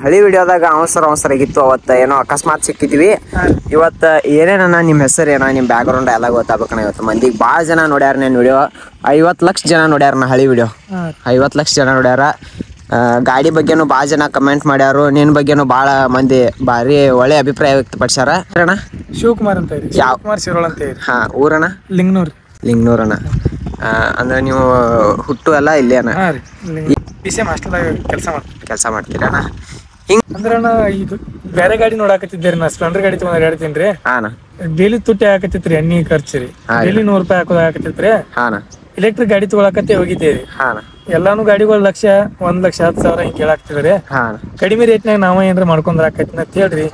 ಹಳಿ ವಿಡಿಯೋದಾಗ ಅವಸರ ಆಗಿತ್ತು. ಅವತ್ತು ಏನೋ ಅಕಸ್ಮಾತ್ ಸಿಕ್ಕಿದ್ವಿ. ಇವತ್ತು ಏನೇನ ನಿಮ್ಮ ಹೆಸರು ಏನೋ ನಿಮ್ಮ ಬ್ಯಾಕ್ಗ್ರೌಂಡ್ ಎಲ್ಲ ಗೊತ್ತಾಗಬೇಕಣ್ಣ. ಇವತ್ತು ಮಂದಿಗೆ ಭಾಳ ಜನ ನೋಡ್ಯಾರ ನನ್ನ ವಿಡಿಯೋ. 50 ಲಕ್ಷ ಜನ ನೋಡ್ಯಾರ ಹಳಿ ವಿಡಿಯೋ. 50 ಲಕ್ಷ ಜನ ನೋಡ್ಯಾರ. ಗಾಡಿ ಬಗ್ಗೆನೂ ಭಾಳ ಜನ ಕಮೆಂಟ್ ಮಾಡ್ಯಾರು. ನಿನ್ನ ಬಗ್ಗೆನೂ ಭಾಳ ಮಂದಿ ಭಾರಿ ಒಳ್ಳೆ ಅಭಿಪ್ರಾಯ ವ್ಯಕ್ತಪಡಿಸ್ಯಾರ. ಅಣ್ಣ ಶಿವಕುಮಾರ್ ಅಂತ ಹೇಳಿ, ಶಿವಕುಮಾರ್ ಶಿರೋಳ ಅಂತ ಹೇಳಿ. ಹಾಂ, ಊರಣ್ಣ ಲಿಂಗ್ನೂರಣ್ಣ. ಅಂದ್ರೆ ನೀವು ಹುಟ್ಟು ಎಲ್ಲ ಇಲ್ಲೇ ಅಣ್ಣ? ಕೆಲಸ ಮಾಡ್ತೀರಣ್ಣ? ಅಂದ್ರೆ ಅಣ್ಣ ಇದು ಬೇರೆ ಗಾಡಿ ನೋಡಾಕತ್ತಿದ್ದೇರಿ. ನಾ ಸ್ಪ್ಲೆಂಡರ್ ಗಾಡಿ ತಗೊಂಡ್ ಅಡ್ಯಾಡ್ತೀನಿ ರೀ. ಡೈಲಿ ತುಟ್ಟಿ ಹಾಕತ್ತಿತ್ರಿ, ಎಣ್ಣೆ ಖರ್ಚು ರೀ. ಡೈಲಿ $100 ಹಾಕೋದ್ ಹಾಕತ್ತಿತ್ರಿ. ಎಲೆಕ್ಟ್ರಿಕ್ ಗಾಡಿ ತಗೊಳಕತ್ತೆ ಹೋಗಿದ್ದೇರಿ. ಎಲ್ಲಾನು ಗಾಡಿಗಳು 1,10,000 ಹಿಂಗ್ ಕೇಳಾಕ್ತಿದ್ರಿ. ಕಡಿಮೆ ರೇಟ್ನಾಗ ನಾವ ಏನ್ರ ಮಾಡ್ಕೊಂಡ್ರ ಆಕೈತಿ ಅಂತ ಹೇಳ್ರಿ.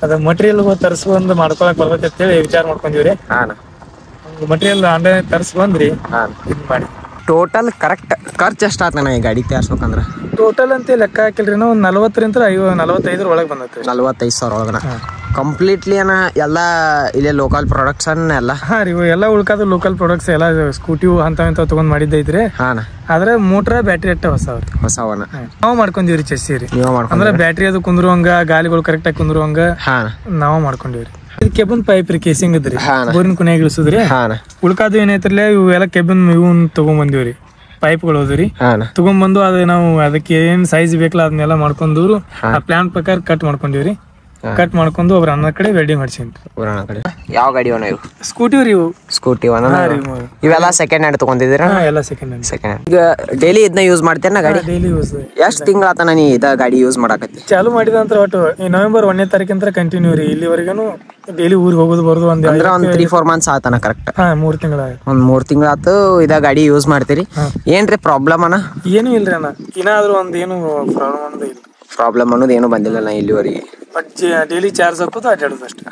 ಅದ ಮಟೀರಿಯಲ್ ತರಿಸ್ಕೊಂಡ್ ಮಾಡ್ಕೊಳಕ್ ಬರ್ತೈತಿ ಅಂತ ಹೇಳಿ ವಿಚಾರ ಮಾಡ್ಕೊಂಡಿವ್ರಿ. ಮಟೀರಿಯಲ್ ಆನ್ಲೈನ್ ತರಿಸ್ ಬಂದ್ರಿ ಇದ್ ಮಾಡಿ. ಟೋಟಲ್ ಕರೆಕ್ಟ್ ಖರ್ಚು ಎಷ್ಟಾಗ್ತಾನ ಈ ಗಾಡಿ ತಯಾರಿಸ್ಬೇಕಂದ್ರ? ಟೋಟಲ್ ಅಂತ ಲೆಕ್ಕ ಹಾಕಿಲ್ರಿ, ನಾವು 40-45 ಒಳಗೆ ಬಂದೈತಿ. 45,000 ಒಳಗನ ಕಂಪ್ಲೀಟ್ಲಿ ಅನ್ನ ಎಲ್ಲ ಇಲ್ಲೇ ಲೋಕಲ್ ಪ್ರಾಡಕ್ಟ್ಸ್ ಎಲ್ಲ? ಹಾ ರೀ, ಎಲ್ಲ ಉಳ್ಕಾದ ಲೋಕಲ್ ಪ್ರಾಡಕ್ಟ್ಸ್ ಎಲ್ಲ ಸ್ಕೂಟಿ ಅಂತ ತಗೊಂಡ್ ಮಾಡಿದ್ದೈತ್ರಿ. ಆದ್ರೆ ಮೋಟ್ರ ಬ್ಯಾಟ್ರಿ ಅಟ್ಟ ಹೊಸವನ ನಾವ್ ಮಾಡ್ಕೊಂಡಿವ್ರಿ. ಚೆಸ್ಸಿ ರೀ, ಅಂದ್ರೆ ಬ್ಯಾಟ್ರಿ ಅದು ಕುಂದ್ರುವಂಗ, ಗಾಲಿಗಳು ಕರೆಕ್ಟ್ ಆಗಿ ಕುಂದ್ರುವಂಗ ನಾವ್ ಮಾಡ್ಕೊಂಡಿವ್ರಿ. ಇದು ಕೆಬನ್ ಪೈಪ್ ರೀ, ಕೇಸಿಂಗ್ ಇದ್ರಿ, ಬೋರಿನ ಕುನ್ಯಾಗ ಇಳಿಸುದ್ರಿ. ಉಳ್ಕಾದು ಏನೈತ್ರಲ್ಲ ಇವೆಲ್ಲ ಕೆಬನ್ ಇವನ್ ತಗೊಂಡ್ ಬಂದಿವ್ರಿ. ಪೈಪ್ಗಳು ಹೋದ್ರಿ ತಗೊಂಡ್ಬಂದು ಅದು ನಾವು ಅದಕ್ಕೆ ಏನ್ ಸೈಜ್ ಬೇಕಲ್ಲ ಅದನ್ನೆಲ್ಲ ಮಾಡ್ಕೊಂಡ್ರು. ಆ ಪ್ಲಾನ್ ಪ್ರಕಾರ ಕಟ್ ಮಾಡ್ಕೊಂಡಿವ್ರಿ. ಕಟ್ ಮಾಡ್ಕೊಂಡು ಒಬ್ರ ಅನ್ನ ಕಡೆ ವೆಲ್ಡಿಂಗ್ ಮಾಡ್ಸಿನ್ರಿ. ಯಾವ ಗಾಡಿ ಇವು? ಸ್ಕೂಟಿ ರೀ. ಇವು ಸ್ಕೂಟಿ ಇವೆಲ್ಲ ಸೆಕೆಂಡ್ ಹ್ಯಾಂಡ್ ತಗೊಂಡಿದ್ದೀರಾ? ಎಲ್ಲ ಸೆಕೆಂಡ್ ಹ್ಯಾಂಡ್. ಈಗ ಡೈಲಿ ಇದನ್ನ ಯೂಸ್ ಮಾಡ್ತೇನ ಗಾಡಿ? Daily use. ಎಷ್ಟ್ ತಿಂಗಳಾತನ ನೀ ಇದ ಗಾಡಿ ಯೂಸ್ ಮಾಡಾಕತ್ತಿ? ಚಾಲು ಮಾಡಿದ ನಂತರ ಒಟ್ಟು ನವೆಂಬರ್ 1ನೇ ತಾರೀಕಿಂತ ಕಂಟಿನ್ಯೂ ರೀ. ಇಲ್ಲಿವರೆಗೂ ಡೈಲಿ ಊರಿಗೆ ಹೋಗೋದು ಬರೋದು ಒಂದ್ 3-4 ಮಂತ್ಸ್ ಆತನ. ಕರೆಕ್ಟ್ 3 ತಿಂಗಳ. ಒಂದ್ 3 ತಿಂಗಳಾತು ಇದ ಗಾಡಿ ಯೂಸ್ ಮಾಡ್ತೀರಿ. ಏನ್ರಿ ಪ್ರಾಬ್ಲಮ್ ಅಣ್ಣ? ಏನು ಇಲ್ರಿ ಅಣ್ಣ, ಏನಾದ್ರು ಒಂದ್ ಏನು ಪ್ರಾಬ್ಲಮ್ ಅನ್ನೋದು ಇಲ್ಲ. ಪ್ರಾಬ್ಲಮ್ ಅನ್ನೋದು ಏನು ಬಂದಿಲ್ಲ ಇಲ್ಲಿವರೆಗೆ. ಡೈಲಿ ಚಾರ್ಜ್ ಹಾಕೋದು ಅಡ್ಡಾಡೋದು ಅಷ್ಟೇ.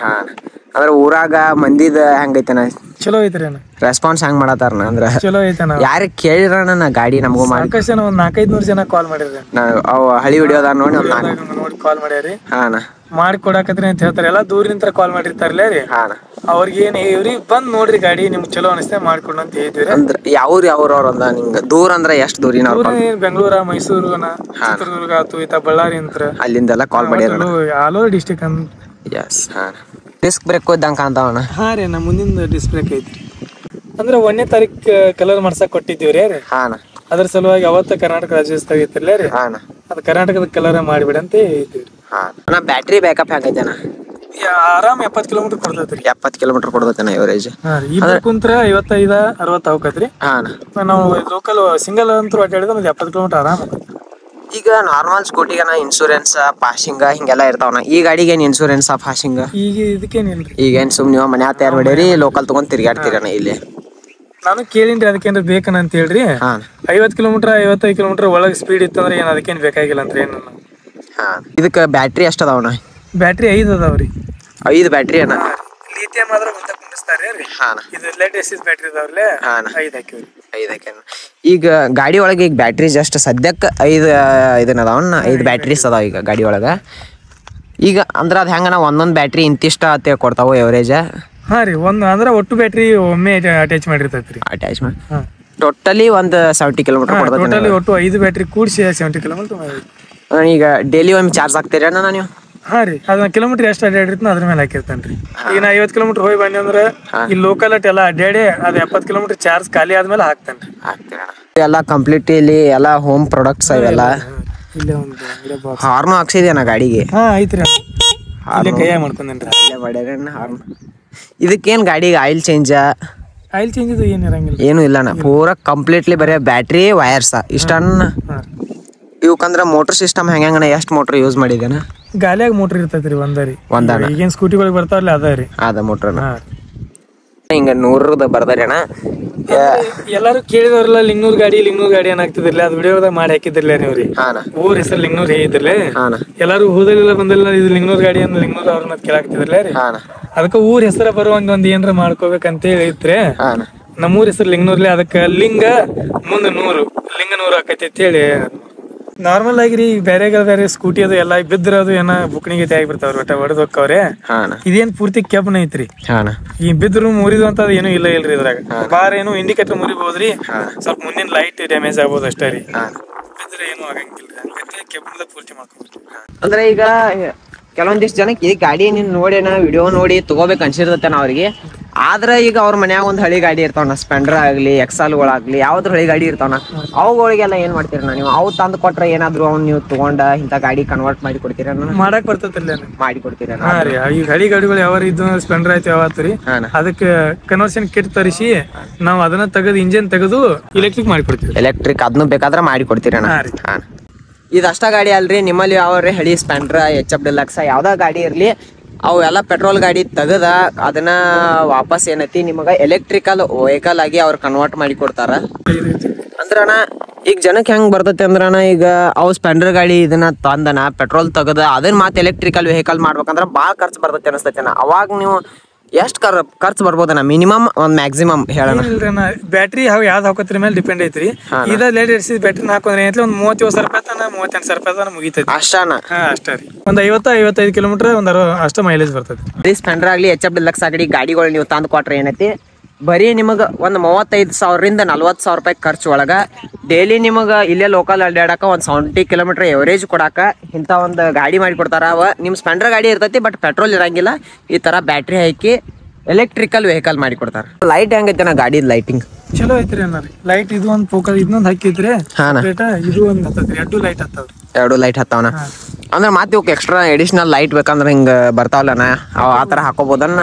ಅಂದ್ರೆ ಊರಾಗ ಮಂದಿದ ಹೆಂಗೈತನ? ಚಲೋ ಐತ್ರಿ ಅಣ್ಣ. ರೆಸ್ಪಾನ್ಸ್ ಹೆಂಗ್ ಮಾಡತಾರ? ಅಂದ್ರ ಚಲೋ ಐತನ. ಯಾರಿಗೆ ಕೇಳಿರಣ್ಣ ನಾ ಗಾಡಿ ನಮಗೂ ಮಾಡಿ? ಸಾಕಷ್ಟು ಜನ, ಒಂದ್ 400-500 ಜನ ಕಾಲ್ ಮಾಡಿರ್ರಿ. ಅವ್ ಹಳಿ ವಿಡಿಯೋದ ನೋಡಿ ಕಾಲ್ ಮಾಡ್ಯಾರಿ. ಮಾಡಿ ಕೊಡಾಕತ್ರಿ ಅಂತ ಹೇಳ್ತಾರೆ. ಎಲ್ಲಾ ದೂರಿಂದ ಕಾಲ್ ಮಾಡಿರ್ತಾರಲ್ಲ ರೀ. ಅವ್ರಿಗೆ ಏನ್ ಇವ್ರಿ ಬಂದ್ ನೋಡ್ರಿ ಗಾಡಿ ನಿಮ್ಗೆ ಚಲೋ ಅನಿಸ್ತೇ ಮಾಡ್ಕೊಡು ಅಂತ ಹೇಳ್ತೀವಿ. ಅಂದ್ರೆ ಯಾವ್ರ ಅಂದ ನಿಂಗ ದೂರ ಅಂದ್ರೆ ಎಷ್ಟು ದೂರಿನ? ಬೆಂಗಳೂರ, ಮೈಸೂರು, ಚಿತ್ರದುರ್ಗ ಆತು, ಈತ ಬಳ್ಳಾರಿ ಅಂತ ಅಲ್ಲಿಂದೆಲ್ಲ ಕಾಲ್ ಮಾಡ್ಯಾರ. ಆಲ್ ಓವರ್ ಡಿಸ್ಟಿಕ್ ಅಂತ. ಡಿಸ್ಕ್ ಬ್ರೇಕ್ ಇದ್ದಂಗ ಕಾಣ್ತಾವಣ್ಣ? ಹಾ ರೀ, ನಮ್ಮ ಮುಂದಿನ ಡಿಸ್ಕ್ ಬ್ರೇಕ್ ಐತ್ರಿ. ಅಂದ್ರೆ 1ನೇ ತಾರೀಕು ಕಲರ್ ಮಾಡ್ಸಕ್ ಕೊಟ್ಟಿದ್ದೀವ್ರಿ. ಅದ್ರ ಸಲುವಾಗಿ ಅವತ್ತ ಕರ್ನಾಟಕ ರಾಜ್ಯೋತ್ಸವ ಐತಿರ್ಲ ರೀ. ಅದ್ ಕರ್ನಾಟಕದ ಕಲರ್ ಮಾಡಿಬಿಡ ಅಂತ ಹೇಳ್ತೀವ್ರಿ. ಬ್ಯಾಟ್ರಿ ಬ್ಯಾಕಪ್ ಹೆಂಗೈತೆನ? ಆರಾಮ್ 70 ಕಿಲೋಮೀಟರ್ ಕೊಡ್ತೈತ್ರಿ. 70 ಕಿಲೋಮೀಟರ್ ಕೊಡ್ತೈತೆನ ಎವರೇಜ್? ಕುಂತ್ರ 55-60 ಹೋಗತ್ರಿ. ನಾವು ಲೋಕಲ್ ಸಿಂಗಲ್ ಅಂತೂ ಅಡ್ಡಾಡಿದ್ರೆ 70 ಕಿಲೋಮೀಟರ್ ಆರಾಮ್. ಈಗ ನಾರ್ಮಲ್ ಸ್ಕೂಟಿಗೆ ಇನ್ಶೂರೆನ್ಸ್ ಪಾಸಿಂಗ್ ಹಿಂಗೆಲ್ಲ ಇರ್ತಾವನ. ಈ ಗಾಡಿಗೆ ಏನ್ ಇನ್ಶೂರೆನ್ಸ್ ಪಾಸಿಂಗ್? ಈಗ ಇದಕ್ಕೇನಿಲ್ರಿ. ಈಗೇನ್ ಸುಮ್ ನೀವು ಮನೆ ತಯಾರು ಮಾಡ್ಯಾರಿ ಲೋಕಲ್ ತಗೊಂಡ್ ತಿರ್ಗಾಡ್ತೀರಣ್ಣ ಇಲ್ಲಿ? ನಾನು ಕೇಳಿನ್ರಿ ಅದಕ್ಕೇನ್ರ ಬೇಕನ ಅಂತ ಹೇಳ್ರಿ. 50 ಕಿಲೋಮೀಟರ್ 55 ಕಿಲೋಮೀಟರ್ ಒಳಗೆ ಸ್ಪೀಡ್ ಇತ್ತಂದ್ರೆ ಏನ್ ಅದಕ್ಕೇನ್ ಬೇಕಾಗಿಲ್ಲ ಅಂತ ಏನು. ಇದಕ್ಕ ಬ್ಯಾಟ್ರಿ ಎಷ್ಟ ಅದಾವಣ್ಣ? ಬ್ಯಾಟ್ರಿ 5 ಅದಾವ್ರಿ. 5 ಬ್ಯಾಟ್ರಿ ಅಣ್ಣ? ಲಿಥಿಯಂ ಆದ್ರೆ ಮುಂದೆ ಕುಂಡಿಸ್ತಾರ್ರಿ. ಇದು ಲೆಡ್ ಆಸಿಡ್ ಬ್ಯಾಟ್ರಿ ಇದಾವ್ರಲ್ಲೇ 5 ಹಾಕಿವ್ರಿ. 5 ಹಾಕ್ಯಾನ. ಈಗ ಗಾಡಿ ಒಳಗೆ ಈಗ ಬ್ಯಾಟ್ರಿ ಜಸ್ಟ್ ಸದ್ಯಕ್ಕೆ 5 ಇದನ್ನ ಅದಾವಣ್ಣ. 5 ಬ್ಯಾಟ್ರೀಸ್ ಅದಾವ ಈಗ ಗಾಡಿ ಒಳಗ. ಈಗ ಅಂದ್ರ ಅದ್ ಹೆಂಗನ ಒಂದೊಂದ್ ಬ್ಯಾಟ್ರಿ ಇಂತಿಷ್ಟ ಅಂತ ಕೊಡ್ತಾವ ಎವರೇಜ್? ಹಾ ರೀ, ಅಂದ್ರೆ ಒಟ್ಟು ಬ್ಯಾಟ್ರಿ ಒಮ್ಮೆ ಅಟ್ಯಾಚ್ ಮಾಡಿರ್ತೈತ್ರಿ. ಅಟ್ಯಾಚ್ ಮಾಡಿ ಟೋಟಲಿ ಒಂದು 70 ಕಿಲೋಮೀಟರ್ ಕೊಡ್ತೈತಿ. ಟೋಟಲಿ ಒಟ್ಟು 5 ಬ್ಯಾಟ್ರಿ ಕೂಡಿಸಿ 70 ಕಿಲೋಮೀಟರ್. ಈಗ ಡೈಲಿ ಒಮ್ಮೆ ಚಾರ್ಜ್ ಆಗ್ತೀರ ಅಣ್ಣ ನೀವು? ಹಾ ರೀ, ಅದನ್ನ ಕಿಲೋಮೀಟರ್ ಎಷ್ಟು ಅಡ್ಡಾಡಿರ್ತೀನಿ ಅದ್ರ ಮೇಲೆ ಹಾಕಿರ್ತೇನ್ರಿ. ಈಗ ನಾ 50 ಕಿಲೋಮೀಟರ್ ಹೋಗಿ ಬಂದೆ ಅಂದ್ರೆ ಈ ಲೋಕಲ್ ಅಟ್ ಎಲ್ಲ ಅಡ್ಡಾಡಿ ಅದ್ 70 ಕಿಲೋಮೀಟರ್ ಚಾರ್ಜ್ ಖಾಲಿ ಆದ್ಮೇಲೆ ಹಾಕ್ತೇನ್ರಿ. ಎಲ್ಲ ಕಂಪ್ಲೀಟ್ ಇಲ್ಲಿ ಎಲ್ಲ ಹೋಮ್ ಪ್ರಾಡಕ್ಟ್ಸ್ ಇವೆಲ್ಲ. ಹಾರ್ನು ಹಾಕ್ಸಿದ್ಯಾನ ಗಾಡಿಗೆ? ಹಾ ಐತ್ರಿ, ಕೈಯಾಗ ಮಾಡ್ಕೊಂಡೇನ್ರಿ. ಅಲ್ಲೇ ಮಾಡ್ಯಾರ ಹಾರ್ನ್. ಇದಕ್ಕೇನ್ ಗಾಡಿಗೆ ಆಯಿಲ್ ಚೇಂಜ್? ಆಯಿಲ್ ಚೇಂಜ್ ಇದು ಏನು ಇರಂಗಿಲ್ಲ. ಏನು ಇಲ್ಲಣ್ಣ, ಪೂರಾ ಕಂಪ್ಲೀಟ್ಲಿ ಬರೀ ಬ್ಯಾಟ್ರಿ ವೈರ್ಸ್ ಇಷ್ಟನ್ನ. ಇವಕ್ಕಂದ್ರ ಮೋಟರ್ ಸಿಸ್ಟಮ್ ಹೆಂಗಣ್ಣ? ಎಷ್ಟು ಮೋಟರ್ ಯೂಸ್ ಮಾಡಿದೇನ? ಗಾಲಿಯಾಗ ಮೋಟರ್ ಇರ್ತೈತ್ರಿ ಒಂದರಿ. ಈಗೇನ್ ಸ್ಕೂಟಿಗಳಿಗೆ ಬರ್ತಾವಲ್ಲ ಅದ ರೀ. ಅದ ಮೋಟರ್ ಹಿಂಗ 100 ಬರ್ದಾರಿ ಅಣ್ಣ. ಎಲ್ಲಾರು ಕೇಳಿದವ್ರಲ್ಲ ಲಿಂಗ್ನೂರ್ ಗಾಡಿ ಏನಾಗ್ತಿದ್ರಲ್ಲ ಅದ್ ವಿಡಿಯೋದಾಗ ಮಾಡಿ ಹಾಕಿದ್ರಲ್ಲ ನೀವ್ರಿ. ಊರ್ ಹೆಸರು ಲಿಂಗ್ನೂರ್ ಹೇಳಿದ್ರಲ್ಲ. ಎಲ್ಲಾರು ಹೋದಲ್ಲ ಬಂದಿಲ್ಲ ಇದು ಲಿಂಗ್ನೂರ್ ಗಾಡಿ ಅಂದ್ರೆ ಲಿಂಗ್ನೂರ್ ಅವ್ರನ್ನ ಕೇಳಾಕ್ತಿದ್ರಲ್ಲ ರೀ. ಅದಕ್ಕ ಊರ್ ಹೆಸರ ಬರುವಂಗ ಒಂದ್ ಏನ್ರ ಮಾಡ್ಕೋಬೇಕಂತ ಹೇಳಿತ್ರಿ. ನಮ್ಮೂರ್ ಹೆಸರು ಲಿಂಗ್ನೂರ್ಲಿ, ಅದಕ್ಕ ಲಿಂಗ ಮುಂದ 100 ಲಿಂಗ 100 ಆಕೈತಿ ಅಂತ ಹೇಳಿ. ನಾರ್ಮಲ್ ಆಗಿರಿ ಬೇರೆ ಸ್ಕೂಟಿ ಅದು ಎಲ್ಲ ಬಿದ್ದಿರೋದು ಏನ ಬುಕ್ನಿಗೆ ಆಗಿಬಿಡ್ತಾವ್ರಿ. ಒಟ್ಟ ಹೊಡೆದ್ ಹೋಕ್ಕವ್ರೆ. ಇದೇನ್ ಪೂರ್ತಿ ಕೆಬ್ಬನ ಐತ್ರಿ. ಈ ಬಿದ್ರು ಮುರಿದು ಅಂತ ಏನು ಇಲ್ಲ ಇಲ್ರಿ. ಇದ್ರಾಗ ಬಾರ್ ಏನು ಇಂಡಿಕೇಟರ್ ಮುರಿಬಹುದ್ರಿ, ಸ್ವಲ್ಪ ಮುಂದಿನ ಲೈಟ್ ಡ್ಯಾಮೇಜ್ ಆಗ್ಬೋದು ಅಷ್ಟೇ ರೀ. ಬಿದ್ರೆ ಏನು ಆಗಂಗಿಲ್ರಿ. ಹಂಗತಿ ಕೆಬ್ಬಣದ ಪೂರ್ತಿ ಮಾಡ್ಕೊಂಡ್ಬಿಡ್ತೀವಿ. ಅಂದ್ರೆ ಈಗ ಕೆಲವೊಂದಿಷ್ಟು ಜನಕ್ಕೆ ಈ ಗಾಡಿ ನೀನ್ ನೋಡೇನ ವಿಡಿಯೋ ನೋಡಿ ತಗೋಬೇಕು ಅನ್ಸಿರ್ತೇನ ಅವ್ರಿಗೆ. ಆದ್ರೆ ಈಗ ಅವ್ರ ಮನ್ಯಾಗ ಒಂದ್ ಹಳಿ ಗಾಡಿ ಇರ್ತಾವನ, ಸ್ಪೆಂಡರ್ ಆಗ್ಲಿ ಎಕ್ಸಲ್ಗಳಾಗ್ಲಿ ಯಾವ್ದು ಹಳಿ ಗಾಡಿ ಇರ್ತಾವನ, ಅವುಗಳಿಗೆಲ್ಲ ಏನ್ ಮಾಡ್ತೀರ ನೀವು? ಅವು ತಂದು ಕೊಟ್ರೆ ಏನಾದ್ರು ಅವ್ನು ನೀವು ತಗೊಂಡ ಇಂಥ ಗಾಡಿ ಕನ್ವರ್ಟ್ ಮಾಡಿ ಕೊಡ್ತೀರ? ಮಾಡಕ್ ಬರ್ತೈತಿಲ್ಲ ಮಾಡಿ ಕೊಡ್ತೀರ? ಹಾ ರೀ. ಈಗ ಹಳಿ ಗಾಡಿಗಳು ಯಾವ ಇದ್ದು ಸ್ಪೆಂಡರ್ ಆಯ್ತು ಯಾವತ್ತು ರೀ, ಅದಕ್ಕೆ ಕನ್ವರ್ಷನ್ ಕಿಟ್ ತರಿಸಿ ನಾವು ಅದನ್ನ ತೆಗೆದು ಇಂಜಿನ್ ತೆಗೆದು ಎಲೆಕ್ಟ್ರಿಕ್ ಮಾಡಿ ಕೊಡ್ತೀವಿ. ಎಲೆಕ್ಟ್ರಿಕ್ ಅದನ್ನು ಬೇಕಾದ್ರೆ ಮಾಡಿ ಕೊಡ್ತೀರ? ಇದಷ್ಟ ಗಾಡಿ ಅಲ್ರಿ, ನಿಮ್ಮಲ್ಲಿ ಯಾವ್ರಿ ಹಳಿ ಸ್ಪೆಂಡ್ರ HF ಡಿಲಕ್ಸ್ ಯಾವ್ದಾ ಗಾಡಿ ಇರ್ಲಿ, ಅವು ಎಲ್ಲ ಪೆಟ್ರೋಲ್ ಗಾಡಿ ತೆಗದ ಅದನ್ನ ವಾಪಸ್ ಏನೈತಿ ನಿಮಗ ಎಲೆಕ್ಟ್ರಿಕಲ್ ವೆಹಿಕಲ್ ಆಗಿ ಅವ್ರು ಕನ್ವರ್ಟ್ ಮಾಡಿ ಕೊಡ್ತಾರ. ಅಂದ್ರಣ ಈಗ ಜನಕ್ಕೆ ಹೆಂಗ್ ಬರ್ತೈತಿ ಅಂದ್ರಣ, ಈಗ ಅವು ಸ್ಪೆಂಡರ್ ಗಾಡಿ ಇದನ್ನ ತಂದನ ಪೆಟ್ರೋಲ್ ತೆಗದ ಅದನ್ನ ಮತ್ತೆ ಎಲೆಕ್ಟ್ರಿಕಲ್ ವೆಹಿಕಲ್ ಮಾಡ್ಬೇಕಂದ್ರ ಭಾಳ ಖರ್ಚು ಬರ್ತೈತಿ ಅನಿಸ್ತೈತಿ. ಅವಾಗ ನೀವು ಎಷ್ಟು ಖರ್ಚು ಬರ್ಬೋದಣ್ಣ? ಮಿನಿಮಮ್ ಒಂದ್ ಮ್ಯಾಕ್ಸಿಮಮ್ ಹೇಳೋಣ. ಬ್ಯಾಟ್ರಿ ಯಾವ್ದು ಹಾಕೋದ್ರ ಮೇಲೆ ಡಿಪೆಂಡ್ ಐತ್ರಿ. ಇದ ಲೇಟ್ ಇಡ್ಸಿದ ಬ್ಯಾಟ್ರಿ ಹಾಕೋದ್ರೆ ಏನೈತಿ ಒಂದ್ 37,000 ರೂಪಾಯಿ ತನ 38,000 ರೂಪಾಯಿ ತನ ಮುಗಿತೈತಿ. ಅಷ್ಟಾನ? ಅಷ್ಟೇ ರೀ. ಒಂದ್ 50-55 ಕಿಲೋಮೀಟರ್ ಒಂದ್ ಅಷ್ಟ ಮೈಲೇಜ್ ಬರ್ತೈತಿ. ಸ್ಪೆಂಡರ್ ಆಗ್ಲಿ HF ಡಿಲಕ್ಸ್ ಆಗಲಿ ಗಾಡಿಗಳು ನೀವು ತಂದು ಕೊಟ್ರೆ ಏನೈತಿ, ಬರೀ ನಿಮಗೆ ಒಂದು 35,000ರಿಂದ 40,000 ರೂಪಾಯಿ ಖರ್ಚು ಒಳಗ ಡೈಲಿ ನಿಮಗೆ ಇಲ್ಲೇ ಲೋಕಲ್ ಅಡ್ಡಾಡಕ ಒಂದು 70 ಕಿಲೋಮೀಟರ್ ಎವರೇಜ್ ಕೊಡಾಕ ಇಂಥ ಒಂದು ಗಾಡಿ ಮಾಡಿ ಕೊಡ್ತಾರ. ಅವ ನಿಮ್ಮ ಸ್ಪೆಂಡರ್ ಗಾಡಿ ಇರ್ತೈತಿ, ಬಟ್ ಪೆಟ್ರೋಲ್ ಇರಂಗಿಲ್ಲ. ಈ ತರ ಬ್ಯಾಟ್ರಿ ಹಾಕಿ ಎಲೆಕ್ಟ್ರಿಕಲ್ ವೆಹಿಕಲ್ ಮಾಡಿ ಕೊಡ್ತಾರ. ಲೈಟ್ ಹೆಂಗೈತೆ ನಾ ಗಾಡಿ ಲೈಟಿಂಗ್? ಚಲೋ ಐತ್ರಿ ಅಣ್ಣ. ಲೈಟ್ ಇದು ಒಂದು ಫೋಕಸ್ ಇದನ್ನೊಂದು ಹಾಕಿದ್ರೆ ಇದು ಒಂದು ಹತ್ತದ್ರಿ. ಎರಡು ಲೈಟ್ ಹತ್ತಾವನ. ಅಂದ್ರೆ ಮತ್ತೆ ಇವಕ್ಕೆ ಎಕ್ಸ್ಟ್ರಾ ಎಡಿಷನಲ್ ಲೈಟ್ ಬೇಕಂದ್ರೆ ಹಿಂಗ ಬರ್ತಾವಲ್ಲನ, ಆ ತರ ಹಾಕೋಬೋದನ್ನ?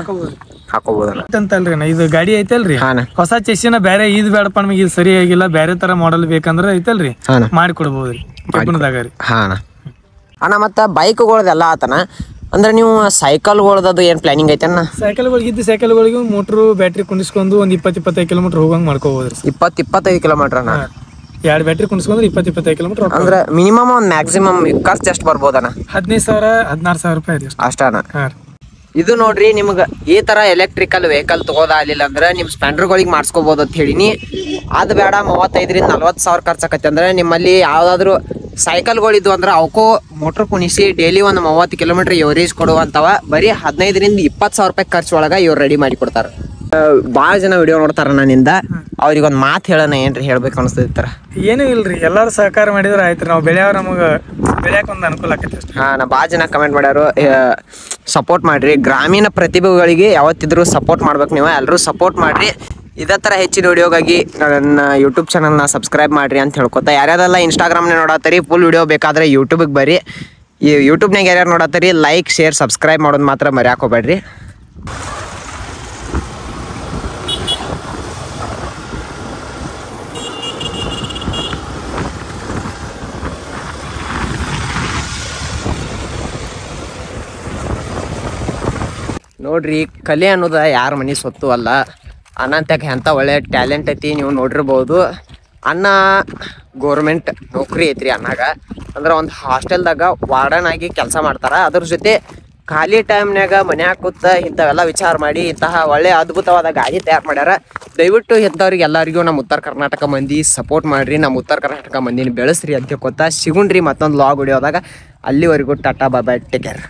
ಹಾಕೋಬೋದಲ್ಲ ಅಂತಲ್ರಿ. ಇದು ಗಾಡಿ ಐತಲ್ರಿ, ಹೊಸ ಚೆಸ್ಸಿನ ಬೇರೆ ಇದ್ ಬೇಡಪ್ಪ ನಮಗೆ ಇದು ಸರಿ ಆಗಿಲ್ಲ, ಬೇರೆ ತರ ಮಾಡೆಲ್ ಬೇಕಂದ್ರ ಐತಲ್ರಿ ಮಾಡಿ ಕೊಡ್ಬೋದ್ರಿ ಕೆಬ್ಬಣದಾಗ ರೀ. ಅಣ್ಣ ಮತ್ತ ಬೈಕ್ಗಳದೆಲ್ಲ ಆತನ, ಅಂದ್ರೆ ನೀವು ಸೈಕಲ್ಗಳದ್ದು ಏನ್ ಪ್ಲಾನಿಂಗ್ ಐತಣ್ಣ? ಸೈಕಲ್ಗಳಿಗೆ ಸೈಕಲ್ಗಳಿಗೆ ಮೋಟ್ರು ಬ್ಯಾಟ್ರಿ ಕುಂಡಿಸ್ಕೊಂಡು ಒಂದ್ 20-25 ಕಿಲೋಮೀಟರ್ ಹೋಗಂಗ್ ಮಾಡ್ಕೋಬೋದ್ರಿ. 20-25 ಕಿಲೋಮೀಟರ್? 2 ಬ್ಯಾಟ್ರಿ ಕುಂಡಿಸ್ಕೊಂಡ್ರೆ 20-25 ಕಿಲೋಮೀಟರ್. ಅಂದ್ರೆ ಮಿನಿಮಮ್ ಒಂದ್ ಮ್ಯಾಕ್ಸಿಮಮ್ ಖರ್ಚು ಎಷ್ಟು ಬರ್ಬೋದಣ್ಣ? 15,000-16,000 ರೂಪಾಯಿ ರೀ. ಅಷ್ಟನ? ಇದು ನೋಡ್ರಿ, ನಿಮ್ಗೆ ಈ ತರ ಎಲೆಕ್ಟ್ರಿಕಲ್ ವೆಹಿಕಲ್ ತಗೋದಾಗ್ಲಿಲ್ಲ ಅಂದ್ರೆ ನಿಮ್ ಸ್ಪೆಂಡರ್ಗಳಿಗೆ ಮಾಡಿಸ್ಕೋಬಹುದು ಅಂತ ಹೇಳಿನಿ. ಅದು ಬೇಡ 35,000ರಿಂದ 40,000 ಖರ್ಚಾಕತ್ತೆ ಅಂದ್ರೆ ನಿಮ್ಮಲ್ಲಿ ಯಾವ್ದಾದ್ರು ಸೈಕಲ್ಗಳಿದ್ವು ಅಂದ್ರೆ ಅವಕ್ಕೂ ಮೋಟ್ರ್ ಕುಣಿಸಿ ಡೈಲಿ ಒಂದು 30 ಕಿಲೋಮೀಟರ್ ಎವರೇಜ್ ಕೊಡುವಂತವ ಬರೀ 15,000ರಿಂದ 20,000 ರೂಪಾಯಿ ಖರ್ಚು ಒಳಗ ಇವ್ರು ರೆಡಿ ಮಾಡಿ ಕೊಡ್ತಾರ. ಭಾಳ ಜನ ವಿಡಿಯೋ ನೋಡ್ತಾರ ನನ್ನಿಂದ, ಅವ್ರಿಗೊಂದು ಮಾತು ಹೇಳೋಣ, ಏನ್ರಿ ಹೇಳ್ಬೇಕು ಅನಿಸ್ತಿರ್ತಾರ? ಏನೂ ಇಲ್ರಿ, ಎಲ್ಲಾರು ಸಹಕಾರ ಮಾಡಿದ್ರೆ ಆಯ್ತು. ನಾವು ಬೆಳೆಯವ್ರ ನಮಗ ಬೆಳೆಯಕ್ಕೆ ಒಂದು ಅನುಕೂಲ ಆಕೈತಿ. ನಾ ಭಾಳ ಜನ ಕಮೆಂಟ್ ಮಾಡ್ಯಾರು, ಸಪೋರ್ಟ್ ಮಾಡ್ರಿ. ಗ್ರಾಮೀಣ ಪ್ರತಿಭೆಗಳಿಗೆ ಯಾವತ್ತಿದ್ರು ಸಪೋರ್ಟ್ ಮಾಡ್ಬೇಕು ನೀವು. ಎಲ್ಲರೂ ಸಪೋರ್ಟ್ ಮಾಡ್ರಿ. ಇದೇ ಥರ ಹೆಚ್ಚಿನ ವಿಡಿಯೋಗಾಗಿ ನನ್ನ ಯೂಟ್ಯೂಬ್ ಚಾನಲ್ನ ಸಬ್ಸ್ಕ್ರೈಬ್ ಮಾಡ್ರಿ ಅಂತ ಹೇಳ್ಕೊತಾ, ಯಾರ್ಯಾರೆಲ್ಲ ಇನ್ಸ್ಟಾಗ್ರಾಮ್ನ ನೋಡತ್ತೀರಿ ಫುಲ್ ವಿಡಿಯೋ ಬೇಕಾದ್ರೆ ಯೂಟ್ಯೂಬಿಗೆ ಬರ್ರಿ. ಈ ಯೂಟ್ಯೂಬ್ನಾಗ ಯಾರ್ಯಾರು ನೋಡತ್ತೀರಿ ಲೈಕ್ ಶೇರ್ ಸಬ್ಸ್ಕ್ರೈಬ್ ಮಾಡೋದು ಮಾತ್ರ ಮರ್ಯಾಕೆ ಹೋಗ್ಬೇಡ್ರಿ. ನೋಡ್ರಿ, ಕಲೆ ಅನ್ನೋದು ಯಾರ ಮನೆ ಸೊತ್ತು ಅಲ್ಲ. ಅಣ್ಣಂತ್ಯಾಗ ಎಂಥ ಒಳ್ಳೆ ಟ್ಯಾಲೆಂಟ್ ಐತಿ, ನೀವು ನೋಡಿರ್ಬೋದು. ಅಣ್ಣ ಗೋರ್ಮೆಂಟ್ ನೌಕರಿ ಐತ್ರಿ ಅಣ್ಣಾಗ. ಅಂದ್ರೆ ಒಂದು ಹಾಸ್ಟೆಲ್ದಾಗ ವಾರ್ಡನ್ ಆಗಿ ಕೆಲಸ ಮಾಡ್ತಾರ. ಅದ್ರ ಜೊತೆ ಖಾಲಿ ಟೈಮ್ನಾಗ ಮನ್ಯಾಗ ಕೂತ ಇಂಥವೆಲ್ಲ ವಿಚಾರ ಮಾಡಿ ಇಂತಹ ಒಳ್ಳೆ ಅದ್ಭುತವಾದ ಗಾಡಿ ತಯಾರು ಮಾಡ್ಯಾರ. ದಯವಿಟ್ಟು ಇಂಥವ್ರಿಗೆ ಎಲ್ಲರಿಗೂ ನಮ್ಮ ಉತ್ತರ ಕರ್ನಾಟಕ ಮಂದಿ ಸಪೋರ್ಟ್ ಮಾಡಿರಿ. ನಮ್ಮ ಉತ್ತರ ಕರ್ನಾಟಕ ಮಂದಿನ ಬೆಳೆಸ್ರಿ ಅಂತ ಕೊತ್ತಾ ಸಿಗುಣ್ರಿ ಮತ್ತೊಂದು ಲಾಗ್ ವಿಡಿಯೋದಾಗ. ಅಲ್ಲಿವರೆಗೂ ಟಾಟಾ ಬಾಯ್ ಬಾಯ್, ಟೇಕ್ ಕೇರ್.